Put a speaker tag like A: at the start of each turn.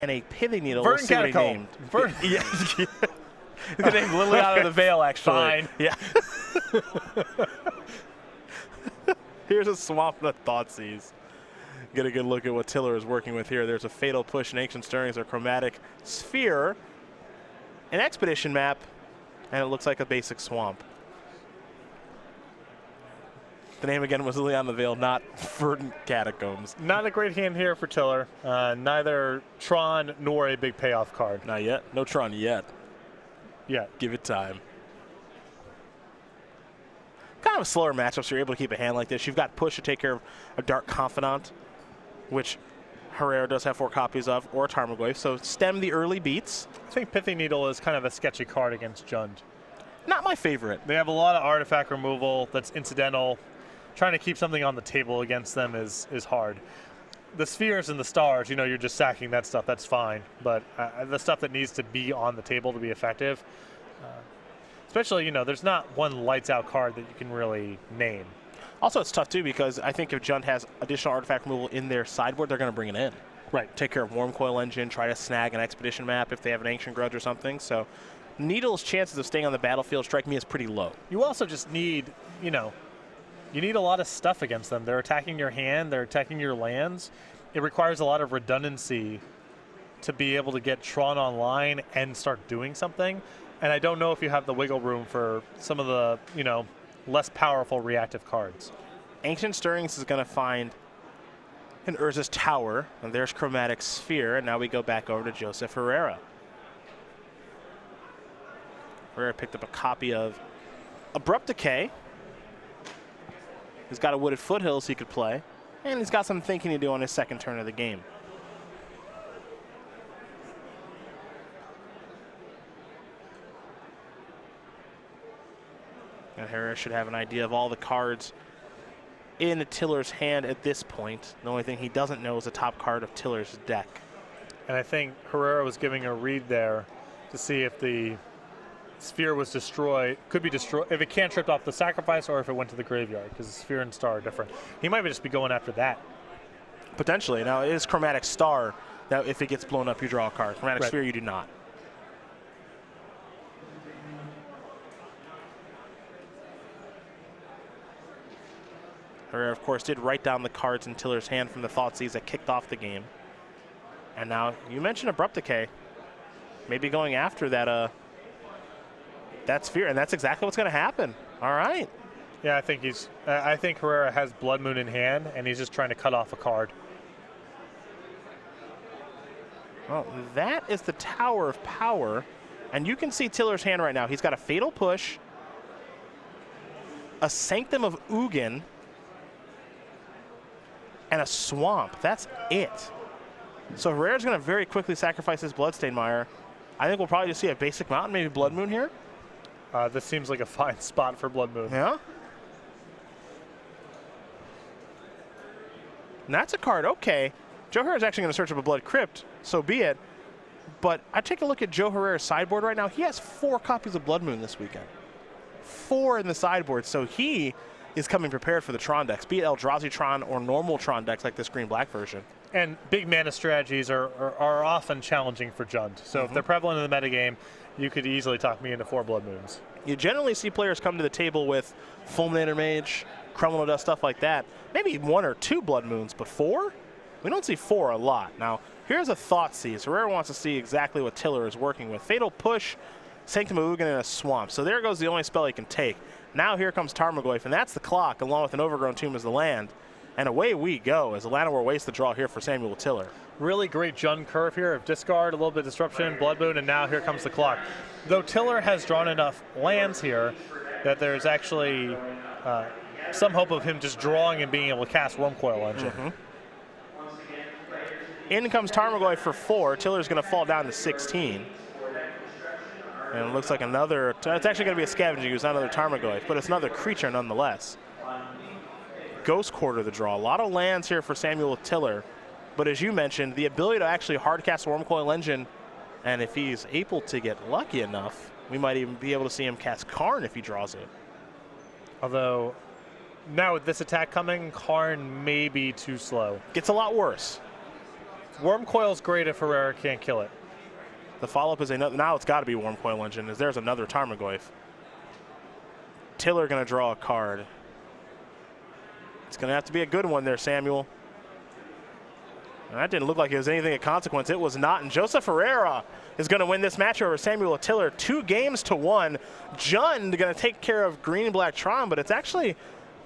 A: and a pithing needle.
B: Verdant
A: we'll see what he
B: Catacomb.
A: named. Yeah. The name literally out of the veil, actually.
B: Fine.
A: Yeah. Here's a Swamp and a Thoughtseize. Get a good look at what Tiller is working with here. There's a Fatal Push, an Ancient Stirrings, a Chromatic Sphere, an Expedition map, and it looks like a basic Swamp. The name again was Lily on the Veil, not Verdant Catacombs.
B: Not a great hand here for Tiller. Neither Tron nor a big payoff card.
A: Not yet. No Tron yet.
B: Yeah.
A: Give it time. Kind of a slower matchup, so you're able to keep a hand like this. You've got Push to take care of a Dark Confidant, which Herrera does have 4 copies of, or a Tarmogoyf, so stem the early beats.
B: I think Pithing Needle is kind of a sketchy card against Jund.
A: Not my favorite.
B: They have a lot of artifact removal that's incidental. Trying to keep something on the table against them is hard. The spheres and the stars, you know, you're just sacking that stuff, that's fine. But the stuff that needs to be on the table to be effective, especially, you know, there's not one lights out card that you can really name.
A: Also, it's tough, too, because I think if Jund has additional artifact removal in their sideboard, they're going to bring it in.
B: Right.
A: Take care of Worm Coil Engine, try to snag an Expedition map if they have an Ancient Grudge or something. So Needle's chances of staying on the battlefield strike me as pretty low.
B: You also just need, you know, you need a lot of stuff against them. They're attacking your hand, they're attacking your lands. It requires a lot of redundancy to be able to get Tron online and start doing something. And I don't know if you have the wiggle room for some of the, you know, less powerful reactive cards.
A: Ancient Stirrings is going to find an Urza's Tower, and there's Chromatic Sphere, and now we go back over to Joseph Herrera. Herrera picked up a copy of Abrupt Decay. He's got a Wooded Foothills he could play, and he's got some thinking to do on his second turn of the game. And Herrera should have an idea of all the cards in Tiller's hand at this point. The only thing he doesn't know is the top card of Tiller's deck.
B: And I think Herrera was giving a read there to see if the sphere was destroyed, could be destroyed, if it cantripped off the sacrifice or if it went to the graveyard, because the sphere and star are different. He might just be going after that.
A: Potentially. Now, it is Chromatic Star. Now, if it gets blown up, you draw a card. Chromatic Sphere, you do not. Herrera, of course, did write down the cards in Tiller's hand from the Thoughtseize that kicked off the game. And now, you mentioned Abrupt Decay. Maybe going after that that sphere, and that's exactly what's going to happen. All right.
B: Yeah, I think Herrera has Blood Moon in hand, and he's just trying to cut off a card.
A: Well, that is the Tower of Power, and you can see Tiller's hand right now. He's got a Fatal Push, a Sanctum of Ugin, and a Swamp. That's it. So Herrera's going to very quickly sacrifice his Bloodstained Mire. I think we'll probably just see a basic mountain, maybe Blood Moon here.
B: This seems like a fine spot for Blood Moon.
A: Yeah. And that's a card, okay. Joe Herrera's actually going to search up a Blood Crypt, so be it. But I take a look at Joe Herrera's sideboard right now. He has 4 copies of Blood Moon this weekend. 4 in the sideboard, so he is coming prepared for the Tron decks, be it Eldrazi Tron or normal Tron decks like this green-black version.
B: And big mana strategies are often challenging for Jund. So if they're prevalent in the metagame, you could easily talk me into 4 Blood Moons.
A: You generally see players come to the table with Fulminator Mage, Criminal Dust, stuff like that. Maybe 1 or 2 Blood Moons, but 4? We don't see 4 a lot. Now, here's a Thoughtseize. Herrera wants to see exactly what Tiller is working with. Fatal Push, Sanctum of Ugin, and a Swamp. So there goes the only spell he can take. Now here comes Tarmogoyf, and that's the clock, along with an Overgrown Tomb as the land. And away we go as the Llanowar wastes the draw here for Samuel Tiller.
B: Really great Jund curve here of discard, a little bit of disruption, Blood Moon, and now here comes the clock. Though Tiller has drawn enough lands here that there's actually some hope of him just drawing and being able to cast Worm Coil Engine.
A: In comes Tarmogoyf for 4. Tiller's going to fall down to 16. And it looks like another, it's actually going to be a Scavenging Ooze, not another Tarmogoyf, but it's another creature nonetheless. Ghost Quarter the draw. A lot of lands here for Samuel Tiller. But as you mentioned, the ability to actually hardcast Worm Coil Engine, and if he's able to get lucky enough, we might even be able to see him cast Karn if he draws it.
B: Although, now with this attack coming, Karn may be too slow.
A: Gets a lot worse.
B: Worm Coil's great if Herrera can't kill it.
A: The follow-up is another. Now it's got to be Worm Coil Engine, as there's another Tarmogoyf. Tiller going to draw a card. It's going to have to be a good one there, Samuel. And that didn't look like it was anything of consequence. It was not. And Joseph Herrera is going to win this match over Samuel Tiller 2-1. Jund going to take care of green and black Tron, but it's actually